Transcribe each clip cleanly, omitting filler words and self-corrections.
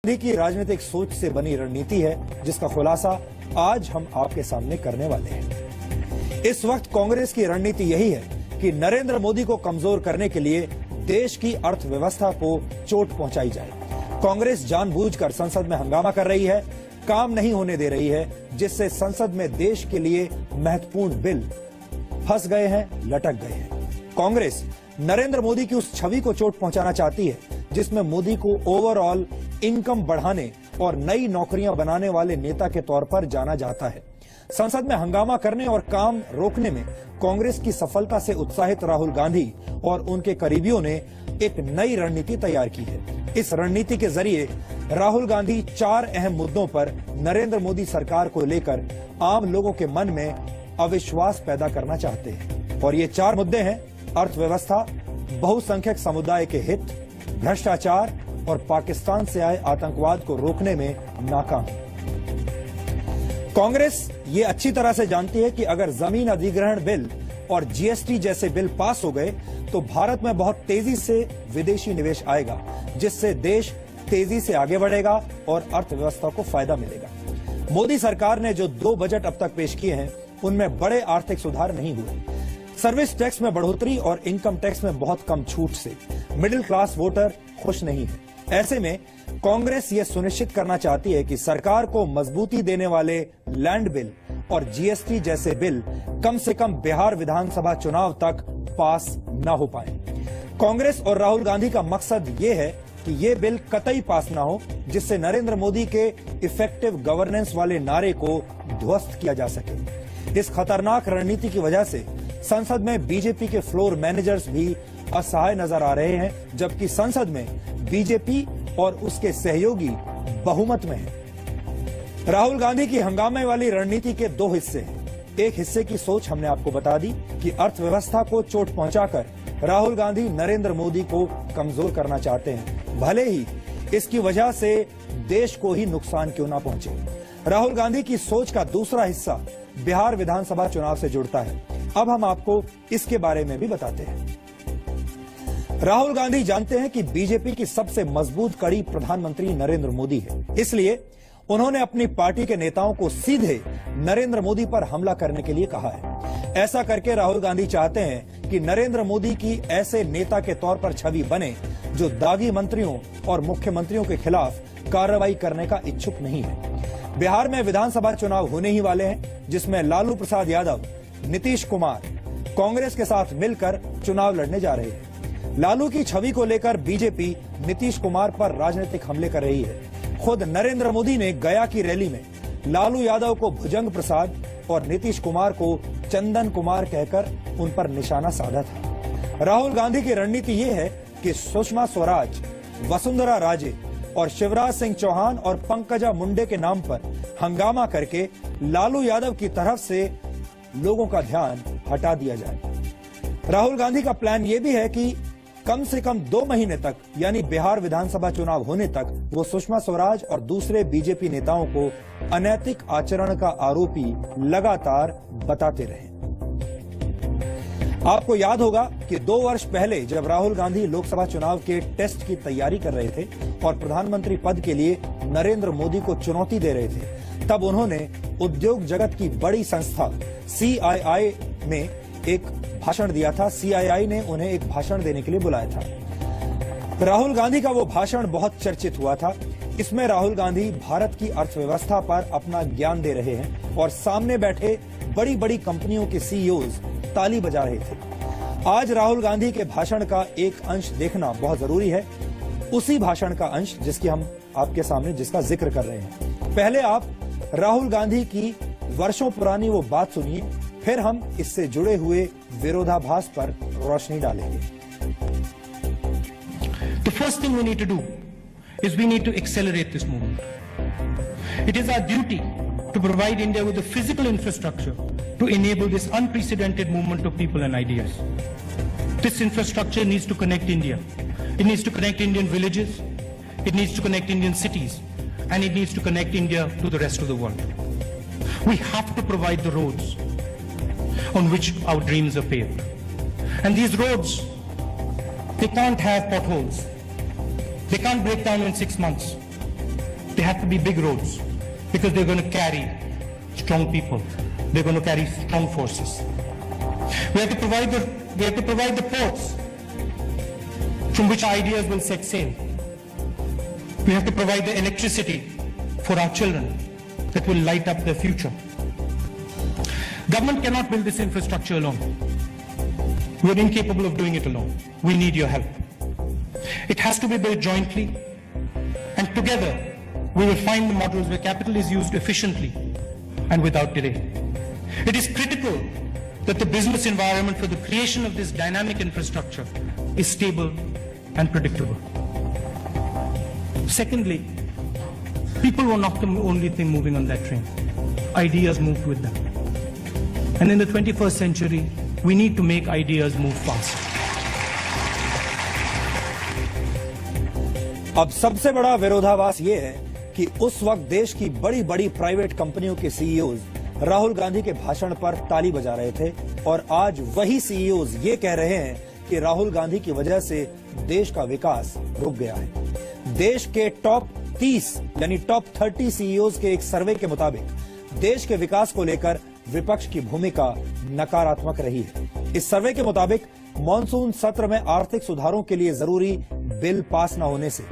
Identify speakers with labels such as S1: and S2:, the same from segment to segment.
S1: गांधी की राजनीतिक सोच से बनी रणनीति है, जिसका खुलासा आज हम आपके सामने करने वाले हैं। इस वक्त कांग्रेस की रणनीति यही है कि नरेंद्र मोदी को कमजोर करने के लिए देश की अर्थव्यवस्था को चोट पहुंचाई जाए। कांग्रेस जानबूझकर संसद में हंगामा कर रही है, काम नहीं होने दे रही है, जिससे संसद में देश के लिए महत्वपूर्ण बिल फंस गए हैं, लटक गए हैं। कांग्रेस नरेंद्र मोदी की उस छवि को चोट पहुंचाना चाहती है जिसमें मोदी को ओवरऑल इनकम बढ़ाने और नई नौकरियां बनाने वाले नेता के तौर पर जाना जाता है। संसद में हंगामा करने और काम रोकने में कांग्रेस की सफलता से उत्साहित राहुल गांधी और उनके करीबियों ने एक नई रणनीति तैयार की है। इस रणनीति के जरिए राहुल गांधी 4 अहम मुद्दों पर नरेंद्र मोदी सरकार को लेकर आम लोगों के मन में अविश्वास पैदा करना चाहते हैं। और ये 4 मुद्दे हैं: अर्थव्यवस्था, बहुसंख्यक समुदाय के हित, भ्रष्टाचार और पाकिस्तान से आए आतंकवाद को रोकने में नाकाम। कांग्रेस ये अच्छी तरह से जानती है कि अगर जमीन अधिग्रहण बिल और जीएसटी जैसे बिल पास हो गए तो भारत में बहुत तेजी से विदेशी निवेश आएगा, जिससे देश तेजी से आगे बढ़ेगा और अर्थव्यवस्था को फायदा मिलेगा। मोदी सरकार ने जो 2 बजट अब तक पेश किए हैं, उनमें बड़े आर्थिक सुधार नहीं हुए। सर्विस टैक्स में बढ़ोतरी और इनकम टैक्स में बहुत कम छूट से मिडिल क्लास वोटर खुश नहीं है। ऐसे में कांग्रेस ये सुनिश्चित करना चाहती है कि सरकार को मजबूती देने वाले लैंड बिल और जीएसटी जैसे बिल कम से कम बिहार विधानसभा चुनाव तक पास न हो पाए। कांग्रेस और राहुल गांधी का मकसद ये है कि ये बिल कतई पास ना हो, जिससे नरेंद्र मोदी के इफेक्टिव गवर्नेंस वाले नारे को ध्वस्त किया जा सके। इस खतरनाक रणनीति की वजह से संसद में बीजेपी के फ्लोर मैनेजर्स भी असहाय नजर आ रहे हैं, जबकि संसद में बीजेपी और उसके सहयोगी बहुमत में हैं। राहुल गांधी की हंगामे वाली रणनीति के 2 हिस्से हैं। एक हिस्से की सोच हमने आपको बता दी कि अर्थव्यवस्था को चोट पहुंचाकर राहुल गांधी नरेंद्र मोदी को कमजोर करना चाहते हैं, भले ही इसकी वजह से देश को ही नुकसान क्यों ना पहुंचे। राहुल गांधी की सोच का दूसरा हिस्सा बिहार विधानसभा चुनाव से जुड़ता है। अब हम आपको इसके बारे में भी बताते हैं। राहुल गांधी जानते हैं कि बीजेपी की सबसे मजबूत कड़ी प्रधानमंत्री नरेंद्र मोदी है, इसलिए उन्होंने अपनी पार्टी के नेताओं को सीधे नरेंद्र मोदी पर हमला करने के लिए कहा है। ऐसा करके राहुल गांधी चाहते हैं कि नरेंद्र मोदी की ऐसे नेता के तौर पर छवि बने जो दागी मंत्रियों और मुख्यमंत्रियों के खिलाफ कार्रवाई करने का इच्छुक नहीं है। बिहार में विधानसभा चुनाव होने ही वाले हैं, जिसमें लालू प्रसाद यादव, नीतीश कुमार कांग्रेस के साथ मिलकर चुनाव लड़ने जा रहे हैं। लालू की छवि को लेकर बीजेपी नीतीश कुमार पर राजनीतिक हमले कर रही है। खुद नरेंद्र मोदी ने गया की रैली में लालू यादव को भुजंग प्रसाद और नीतीश कुमार को चंदन कुमार कहकर उन पर निशाना साधा था। राहुल गांधी की रणनीति ये है कि सुषमा स्वराज, वसुंधरा राजे और शिवराज सिंह चौहान और पंकजा मुंडे के नाम पर हंगामा करके लालू यादव की तरफ से लोगों का ध्यान हटा दिया जाए। राहुल गांधी का प्लान यह भी है कि कम से कम 2 महीने तक, यानी बिहार विधानसभा चुनाव होने तक, वो सुषमा स्वराज और दूसरे बीजेपी नेताओं को अनैतिक आचरण का आरोपी लगातार बताते रहे। आपको याद होगा कि 2 वर्ष पहले जब राहुल गांधी लोकसभा चुनाव के टेस्ट की तैयारी कर रहे थे और प्रधानमंत्री पद के लिए नरेंद्र मोदी को चुनौती दे रहे थे, तब उन्होंने उद्योग जगत की बड़ी संस्था CII में एक भाषण दिया था। CII ने उन्हें एक भाषण देने के लिए बुलाया था। राहुल गांधी का वो भाषण बहुत चर्चित हुआ था। इसमें राहुल गांधी भारत की अर्थव्यवस्था पर अपना ज्ञान दे रहे हैं और सामने बैठे बड़ी बड़ी कंपनियों के CEOs ताली बजा रहे थे। आज राहुल गांधी के भाषण का एक अंश देखना बहुत जरूरी है, उसी भाषण का अंश जिसकी हम आपके सामने जिसका जिक्र कर रहे हैं। पहले आप राहुल गांधी की वर्षों पुरानी वो बात सुनिए, फिर हम इससे जुड़े हुए विरोधाभास पर रोशनी डालेंगे।
S2: The first thing we need to do is we need to accelerate this movement. It is our duty to provide India with the physical infrastructure to enable this unprecedented movement of people and ideas. This infrastructure needs to connect India. It needs to connect Indian villages, it needs to connect Indian cities, and it needs to connect India to the rest of the world. We have to provide the roads on which our dreams are paved. And these roads, they can't have potholes. They can't break down in 6 months. they have to be big roads because they're going to carry strong people. They're going to carry strong forces. We have to provide the ports from which ideas will set sail. We have to provide the electricity for our children that will light up their future. Government cannot build this infrastructure alone. We're incapable of doing it alone. We need your help. It has to be built jointly, and together we will find the models where capital is used efficiently and without delay. It is critical that the business environment for the creation of this dynamic infrastructure is stable and predictable. Secondly, people were not the only thing moving on that train. Ideas moved with them. And in the 21st century, we need to make ideas move fast.
S1: अब सबसे बड़ा विरोधाभास ये है कि उस वक्त देश की बड़ी बड़ी प्राइवेट कंपनियों के सीईओज राहुल गांधी के भाषण पर ताली बजा रहे थे और आज वही सीईओज ये कह रहे हैं कि राहुल गांधी की वजह से देश का विकास रुक गया है। देश के टॉप 30 यानी टॉप 30 सीईओज के एक सर्वे के मुताबिक देश के विकास को लेकर विपक्ष की भूमिका नकारात्मक रही है। इस सर्वे के मुताबिक मॉनसून सत्र में आर्थिक सुधारों के लिए जरूरी बिल पास न होने से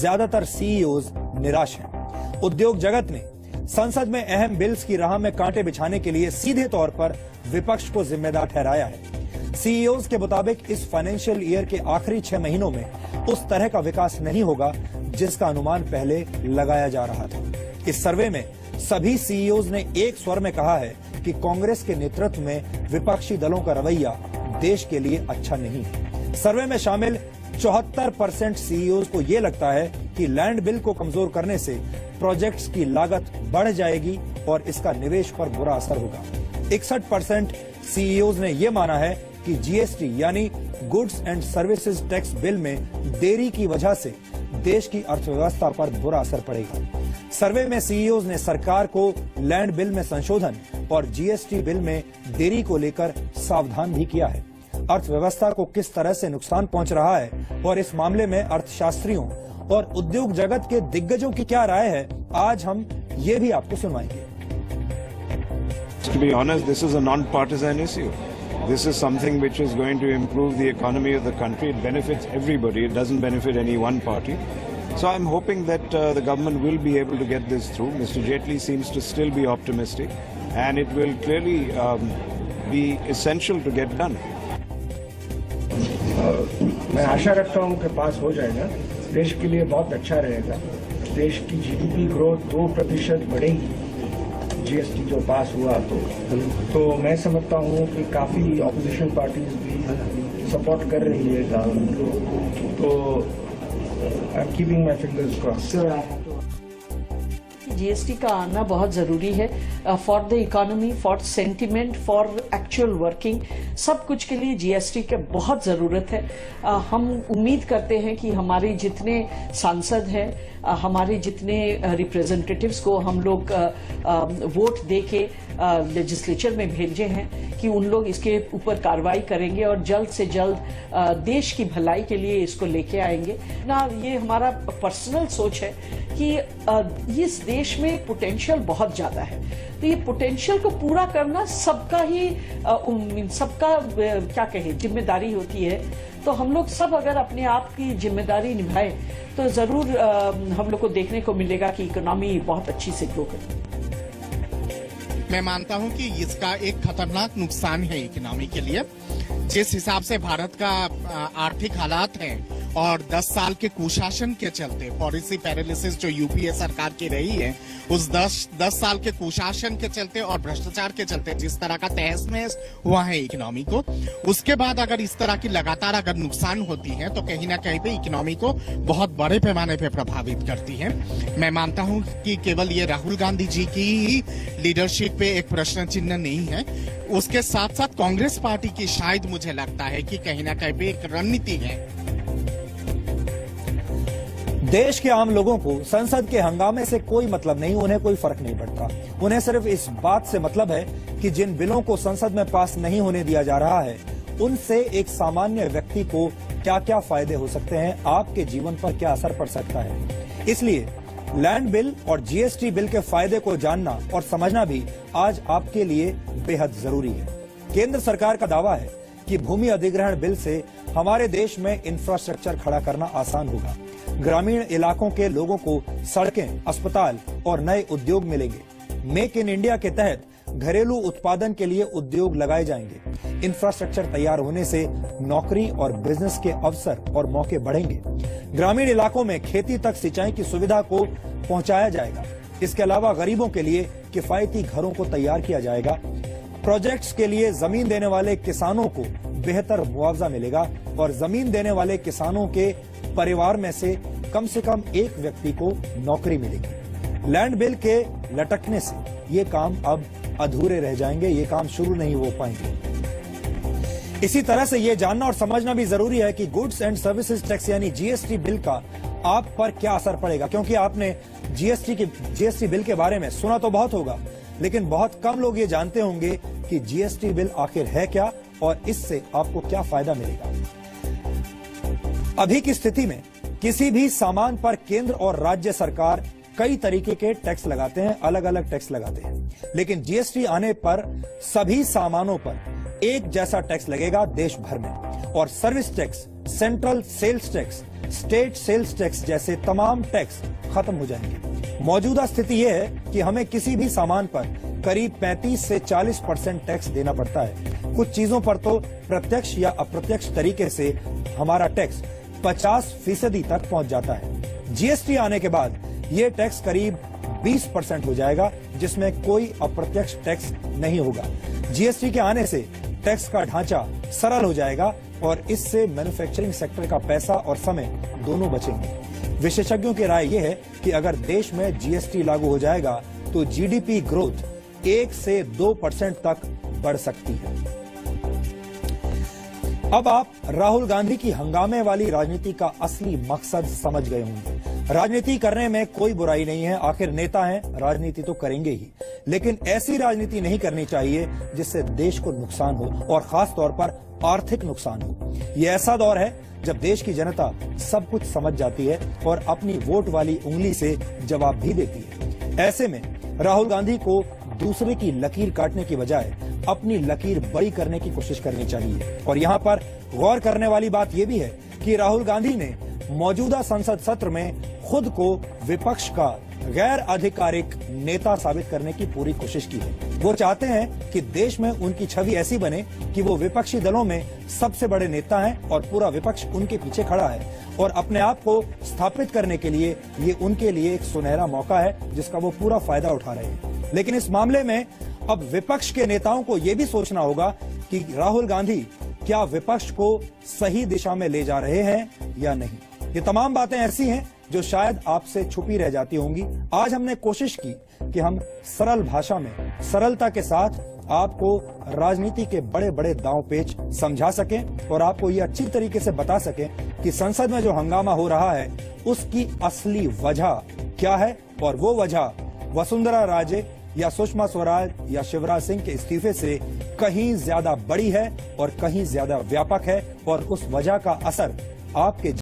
S1: ज्यादातर सीईओज निराश हैं। उद्योग जगत ने संसद में अहम बिल्स की राह में कांटे बिछाने के लिए सीधे तौर पर विपक्ष को जिम्मेदार ठहराया है। सीईओज के मुताबिक इस फाइनेंशियल ईयर के आखिरी 6 महीनों में उस तरह का विकास नहीं होगा जिसका अनुमान पहले लगाया जा रहा था। इस सर्वे में सभी सीईओज ने एक स्वर में कहा है कि कांग्रेस के नेतृत्व में विपक्षी दलों का रवैया देश के लिए अच्छा नहीं है। सर्वे में शामिल 74% सीईओज को यह लगता है कि लैंड बिल को कमजोर करने से प्रोजेक्ट्स की लागत बढ़ जाएगी और इसका निवेश पर बुरा असर होगा। 61% सीईओज ने यह माना है कि जीएसटी यानी goods and services tax bill में देरी की वजह से देश की अर्थव्यवस्था पर बुरा असर पड़ेगा। सर्वे में सीईओज ने सरकार को लैंड बिल में संशोधन और जीएसटी बिल में देरी को लेकर सावधान भी किया है। अर्थव्यवस्था को किस तरह से नुकसान पहुंच रहा है और इस मामले में अर्थशास्त्रियों और उद्योग जगत के दिग्गजों की क्या राय है, आज हम ये भी आपको सुनवाएंगे।
S3: To be honest, this is a non-partisan issue. This is something which is going to improve the economy of the country. It benefits everybody. It doesn't benefit any one party. So I'm hoping that the government will be able to get this through. Mr. Jaitley seems to still be optimistic, and it will clearly be essential to get done.
S4: मैं आशा रखता हूँ कि पास हो जाएगा। देश के लिए बहुत अच्छा रहेगा। देश की जीडीपी ग्रोथ 2% बढ़ेगी जीएसटी जो पास हुआ तो मैं समझता हूँ कि काफी ऑपोजिशन पार्टीज भी सपोर्ट कर रही है गवर्नमेंट को, तो I am keeping my fingers crossed.
S5: GST का आना बहुत जरूरी है for the economy, for sentiment, for actual working, सब कुछ के लिए जीएसटी की बहुत जरूरत है। हम उम्मीद करते हैं कि हमारे जितने सांसद हैं, हमारे जितने रिप्रेजेंटेटिव्स को हम लोग वोट दे के लेजिस्लेचर में भेजे हैं कि उन लोग इसके ऊपर कार्रवाई करेंगे और जल्द से जल्द देश की भलाई के लिए इसको लेके आएंगे ना। ये हमारा पर्सनल सोच है कि इस देश में पोटेंशियल बहुत ज्यादा है, तो ये पोटेंशियल को पूरा करना सबका ही सबका क्या कहे जिम्मेदारी होती है। तो हम लोग सब अगर अपने आप की जिम्मेदारी निभाएं तो जरूर हम लोग को देखने को मिलेगा कि इकोनॉमी बहुत अच्छी से ग्रो करे।
S6: मैं मानता हूं कि इसका एक खतरनाक नुकसान है इकोनॉमी के लिए। जिस हिसाब से भारत का आर्थिक हालात है और 10 साल के कुशासन के चलते, पॉलिसी पैरालिसिस जो यूपीए सरकार की रही है, उस 10 साल के कुशासन के चलते और भ्रष्टाचार के चलते जिस तरह का तहस नहस हुआ है इकोनॉमी को, उसके बाद अगर इस तरह की लगातार अगर नुकसान होती है तो कहीं ना कहीं पे इकोनॉमी को बहुत बड़े पैमाने पे प्रभावित करती है। मैं मानता हूं कि केवल ये राहुल गांधी जी की ही लीडरशिप पे एक प्रश्न चिन्ह नहीं है, उसके साथ साथ कांग्रेस पार्टी की शायद मुझे लगता है कि कहीं ना कहीं पे एक रणनीति है।
S1: देश के आम लोगों को संसद के हंगामे से कोई मतलब नहीं, उन्हें कोई फर्क नहीं पड़ता। उन्हें सिर्फ इस बात से मतलब है कि जिन बिलों को संसद में पास नहीं होने दिया जा रहा है उनसे एक सामान्य व्यक्ति को क्या क्या फायदे हो सकते हैं, आपके जीवन पर क्या असर पड़ सकता है। इसलिए लैंड बिल और जीएसटी बिल के फायदे को जानना और समझना भी आज आपके लिए बेहद जरूरी है। केंद्र सरकार का दावा है कि भूमि अधिग्रहण बिल से हमारे देश में इंफ्रास्ट्रक्चर खड़ा करना आसान होगा। ग्रामीण इलाकों के लोगों को सड़कें, अस्पताल और नए उद्योग मिलेंगे। मेक इन इंडिया के तहत घरेलू उत्पादन के लिए उद्योग लगाए जाएंगे। इंफ्रास्ट्रक्चर तैयार होने से नौकरी और बिजनेस के अवसर और मौके बढ़ेंगे। ग्रामीण इलाकों में खेती तक सिंचाई की सुविधा को पहुंचाया जाएगा। इसके अलावा गरीबों के लिए किफायती घरों को तैयार किया जाएगा। प्रोजेक्ट्स के लिए जमीन देने वाले किसानों को बेहतर मुआवजा मिलेगा और जमीन देने वाले किसानों के परिवार में से कम एक व्यक्ति को नौकरी मिलेगी। लैंड बिल के लटकने से ये काम अब अधूरे रह जाएंगे, ये काम शुरू नहीं हो पाएंगे। इसी तरह से ये जानना और समझना भी जरूरी है कि गुड्स एंड सर्विसेज टैक्स यानी जीएसटी बिल का आप पर क्या असर पड़ेगा, क्योंकि आपने जीएसटी बिल के बारे में सुना तो बहुत होगा, लेकिन बहुत कम लोग ये जानते होंगे कि जीएसटी बिल आखिर है क्या और इससे आपको क्या फायदा मिलेगा। अभी की स्थिति में किसी भी सामान पर केंद्र और राज्य सरकार कई तरीके के टैक्स लगाते हैं, अलग अलग टैक्स लगाते हैं, लेकिन जीएसटी आने पर सभी सामानों पर एक जैसा टैक्स लगेगा देश भर में। और service tax, central sales tax, state sales tax जैसे तमाम टैक्स खत्म हो जाएंगे। मौजूदा स्थिति यह है कि हमें किसी भी सामान पर करीब 35 से 40% टैक्स देना पड़ता है। कुछ चीजों पर तो प्रत्यक्ष या अप्रत्यक्ष तरीके से हमारा टैक्स 50% तक पहुंच जाता है। जीएसटी आने के बाद ये टैक्स करीब 20% हो जाएगा, जिसमें कोई अप्रत्यक्ष टैक्स नहीं होगा। जीएसटी के आने से टैक्स का ढांचा सरल हो जाएगा और इससे मैन्युफैक्चरिंग सेक्टर का पैसा और समय दोनों बचेंगे। विशेषज्ञों की राय यह है कि अगर देश में जीएसटी लागू हो जाएगा तो जीडीपी ग्रोथ 1 से 2% तक बढ़ सकती है। अब आप राहुल गांधी की हंगामे वाली राजनीति का असली मकसद समझ गए होंगे। राजनीति करने में कोई बुराई नहीं है, आखिर नेता हैं, राजनीति तो करेंगे ही, लेकिन ऐसी राजनीति नहीं करनी चाहिए जिससे देश को नुकसान हो और खास तौर पर आर्थिक नुकसान हो। ये ऐसा दौर है जब देश की जनता सब कुछ समझ जाती है और अपनी वोट वाली उंगली से जवाब भी देती है। ऐसे में राहुल गांधी को दूसरे की लकीर काटने की बजाय अपनी लकीर बड़ी करने की कोशिश करनी चाहिए। और यहाँ पर गौर करने वाली बात यह भी है कि राहुल गांधी ने मौजूदा संसद सत्र में खुद को विपक्ष का गैर आधिकारिक नेता साबित करने की पूरी कोशिश की है। वो चाहते हैं कि देश में उनकी छवि ऐसी बने कि वो विपक्षी दलों में सबसे बड़े नेता हैं और पूरा विपक्ष उनके पीछे खड़ा है। और अपने आप को स्थापित करने के लिए ये उनके लिए एक सुनहरा मौका है जिसका वो पूरा फायदा उठा रहे हैं। लेकिन इस मामले में अब विपक्ष के नेताओं को ये भी सोचना होगा कि राहुल गांधी क्या विपक्ष को सही दिशा में ले जा रहे हैं या नहीं। ये तमाम बातें ऐसी हैं जो शायद आपसे छुपी रह जाती होंगी। आज हमने कोशिश की कि हम सरल भाषा में सरलता के साथ आपको राजनीति के बड़े बड़े दांव पेच समझा सकें और आपको ये अच्छी तरीके से बता सकें कि संसद में जो हंगामा हो रहा है उसकी असली वजह क्या है। और वो वजह वसुंधरा राजे या सुषमा स्वराज या शिवराज सिंह के इस्तीफे से कहीं ज्यादा बड़ी है और कहीं ज्यादा व्यापक है और उस वजह का असर आपके